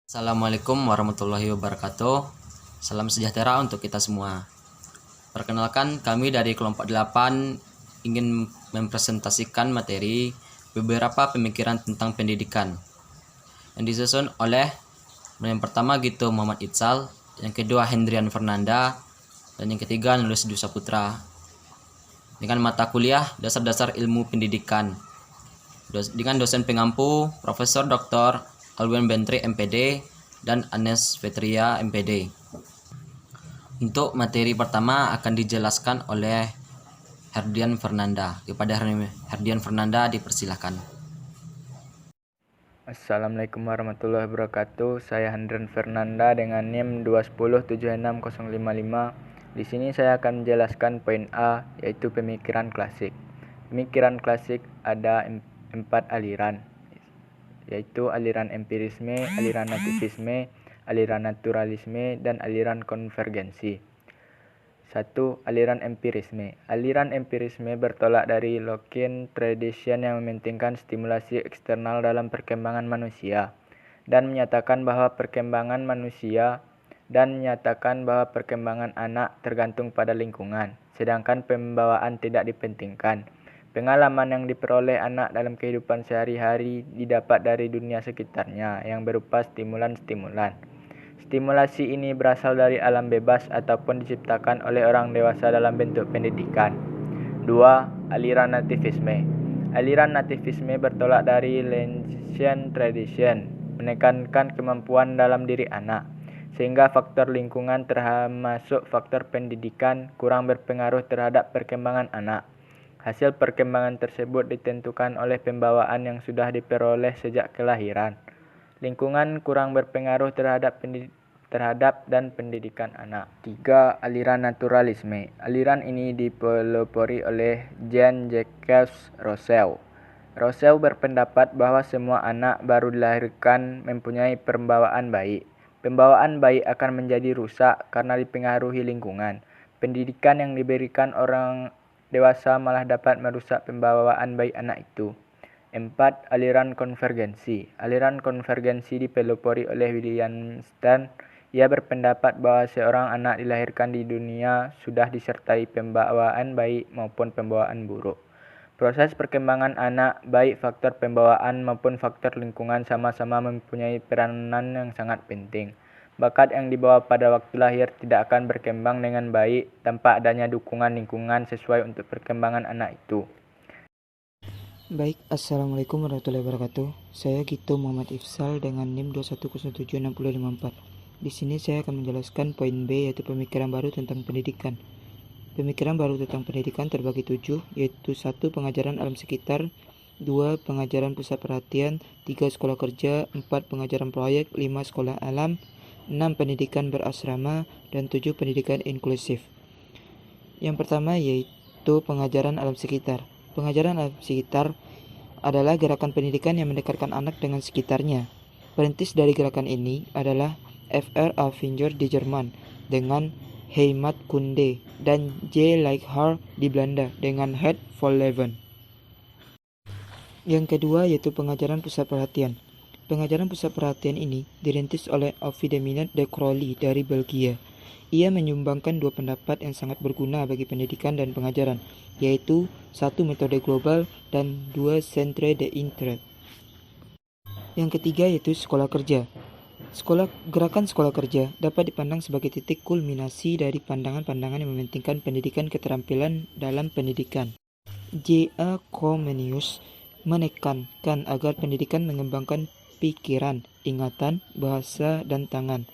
Assalamualaikum warahmatullahi wabarakatuh. Salam sejahtera untuk kita semua. Perkenalkan, kami dari kelompok 8 ingin mempresentasikan materi beberapa pemikiran tentang pendidikan yang disusun oleh yang pertama Gito Muhammad Itzal, yang kedua Hendrian Fernanda, dan yang ketiga Nulus Dwi Saputra, dengan mata kuliah Dasar-Dasar Ilmu Pendidikan dengan dosen pengampu Profesor Dr. Alwen Bentri MPD dan Anes Fetria MPD. Untuk materi pertama akan dijelaskan oleh Herdian Fernanda. Kepada Herdian Fernanda dipersilakan. Assalamualaikum warahmatullahi wabarakatuh. Saya Hendrian Fernanda dengan NIM 210760555. Di sini saya akan menjelaskan poin A, yaitu pemikiran klasik. Pemikiran klasik ada 4 aliran, yaitu aliran empirisme, aliran nativisme, aliran naturalisme, dan aliran konvergensi. 1. Aliran empirisme. Aliran empirisme bertolak dari Lockean tradition yang mementingkan stimulasi eksternal dalam perkembangan manusia dan menyatakan bahwa perkembangan anak tergantung pada lingkungan, sedangkan pembawaan tidak dipentingkan. Pengalaman yang diperoleh anak dalam kehidupan sehari-hari didapat dari dunia sekitarnya yang berupa stimulan-stimulan. Stimulasi ini berasal dari alam bebas ataupun diciptakan oleh orang dewasa dalam bentuk pendidikan. 2. Aliran nativisme. Aliran nativisme bertolak dari Lacanian tradition, menekankan kemampuan dalam diri anak, sehingga faktor lingkungan termasuk faktor pendidikan kurang berpengaruh terhadap perkembangan anak. Hasil perkembangan tersebut ditentukan oleh pembawaan yang sudah diperoleh sejak kelahiran. Lingkungan kurang berpengaruh terhadap dan pendidikan anak. 3. Aliran naturalisme. Aliran ini dipelopori oleh Jean-Jacques Rousseau. Rousseau berpendapat bahwa semua anak baru dilahirkan mempunyai pembawaan baik. Pembawaan baik akan menjadi rusak karena dipengaruhi lingkungan. Pendidikan yang diberikan orang dewasa malah dapat merusak pembawaan baik anak itu. 4. Aliran konvergensi. Aliran konvergensi dipelopori oleh William Stern. Ia berpendapat bahwa seorang anak dilahirkan di dunia sudah disertai pembawaan baik maupun pembawaan buruk. Proses perkembangan anak, baik faktor pembawaan maupun faktor lingkungan, sama-sama mempunyai peranan yang sangat penting. Bakat yang dibawa pada waktu lahir tidak akan berkembang dengan baik tanpa adanya dukungan lingkungan sesuai untuk perkembangan anak itu. Baik, Assalamualaikum warahmatullahi wabarakatuh. Saya Gito Muhammad Ifsal dengan NIM 2107654. Di sini saya akan menjelaskan poin B, yaitu pemikiran baru tentang pendidikan. Pemikiran baru tentang pendidikan terbagi 7, yaitu 1. Pengajaran alam sekitar, 2. Pengajaran pusat perhatian, 3. Sekolah kerja, 4. Pengajaran proyek, 5. Sekolah alam, 6. Pendidikan berasrama, dan 7. Pendidikan inklusif. Yang pertama yaitu pengajaran alam sekitar. Pengajaran alam sekitar adalah gerakan pendidikan yang mendekatkan anak dengan sekitarnya. Perintis dari gerakan ini adalah F.R. Alvinger di Jerman dengan Heimatkunde dan J. Leichhardt di Belanda dengan Het voor Leven. Yang kedua yaitu pengajaran pusat perhatian. Pengajaran pusat perhatian ini dirintis oleh Ovidemina de Crowley dari Belgia. Ia menyumbangkan 2 pendapat yang sangat berguna bagi pendidikan dan pengajaran, yaitu 1. Metode global dan 2. Centre d'intérêt. Yang ketiga yaitu sekolah kerja. Gerakan sekolah kerja dapat dipandang sebagai titik kulminasi dari pandangan-pandangan yang mementingkan pendidikan keterampilan dalam pendidikan. J.A. Comenius menekankan agar pendidikan mengembangkan pikiran, ingatan, bahasa, dan tangan.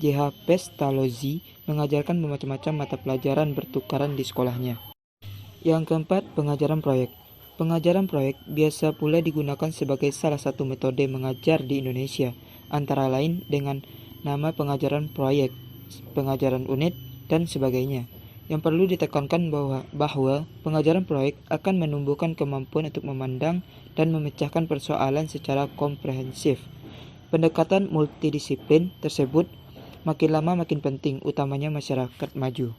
J.H. Pestalozzi mengajarkan bermacam-macam mata pelajaran bertukaran di sekolahnya. Yang keempat, pengajaran proyek. Pengajaran proyek biasa pula digunakan sebagai salah satu metode mengajar di Indonesia, antara lain dengan nama pengajaran proyek, pengajaran unit, dan sebagainya. Yang perlu ditekankan bahwa pengajaran proyek akan menumbuhkan kemampuan untuk memandang dan memecahkan persoalan secara komprehensif. Pendekatan multidisiplin tersebut makin lama makin penting, utamanya masyarakat maju.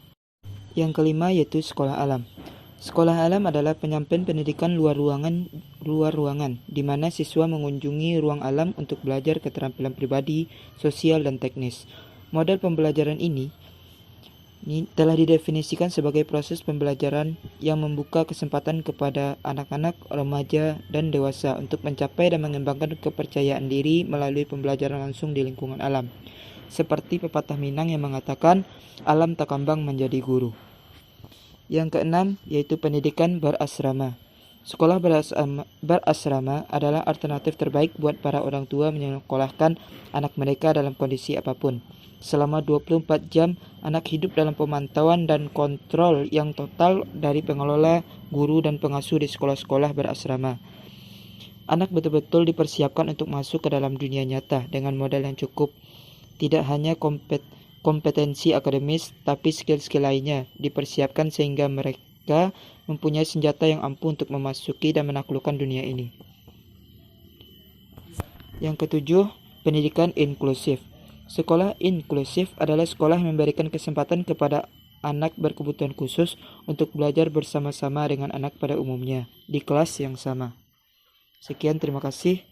Yang kelima yaitu sekolah alam. Sekolah alam adalah penyampaian pendidikan luar ruangan, di mana siswa mengunjungi ruang alam untuk belajar keterampilan pribadi, sosial, dan teknis. Model pembelajaran ini telah didefinisikan sebagai proses pembelajaran yang membuka kesempatan kepada anak-anak, remaja, dan dewasa untuk mencapai dan mengembangkan kepercayaan diri melalui pembelajaran langsung di lingkungan alam. Seperti pepatah Minang yang mengatakan, alam tak kambang menjadi guru. Yang keenam, yaitu pendidikan berasrama. Sekolah berasrama adalah alternatif terbaik buat para orang tua menyekolahkan anak mereka dalam kondisi apapun. Selama 24 jam, anak hidup dalam pemantauan dan kontrol yang total dari pengelola, guru, dan pengasuh di sekolah-sekolah berasrama. Anak betul-betul dipersiapkan untuk masuk ke dalam dunia nyata dengan modal yang cukup. Tidak hanya kompetensi akademis, tapi skill-skill lainnya dipersiapkan sehingga mereka mempunyai senjata yang ampuh untuk memasuki dan menaklukkan dunia ini. Yang ketujuh, pendidikan inklusif. Sekolah inklusif adalah sekolah yang memberikan kesempatan kepada anak berkebutuhan khusus untuk belajar bersama-sama dengan anak pada umumnya di kelas yang sama. Sekian, terima kasih.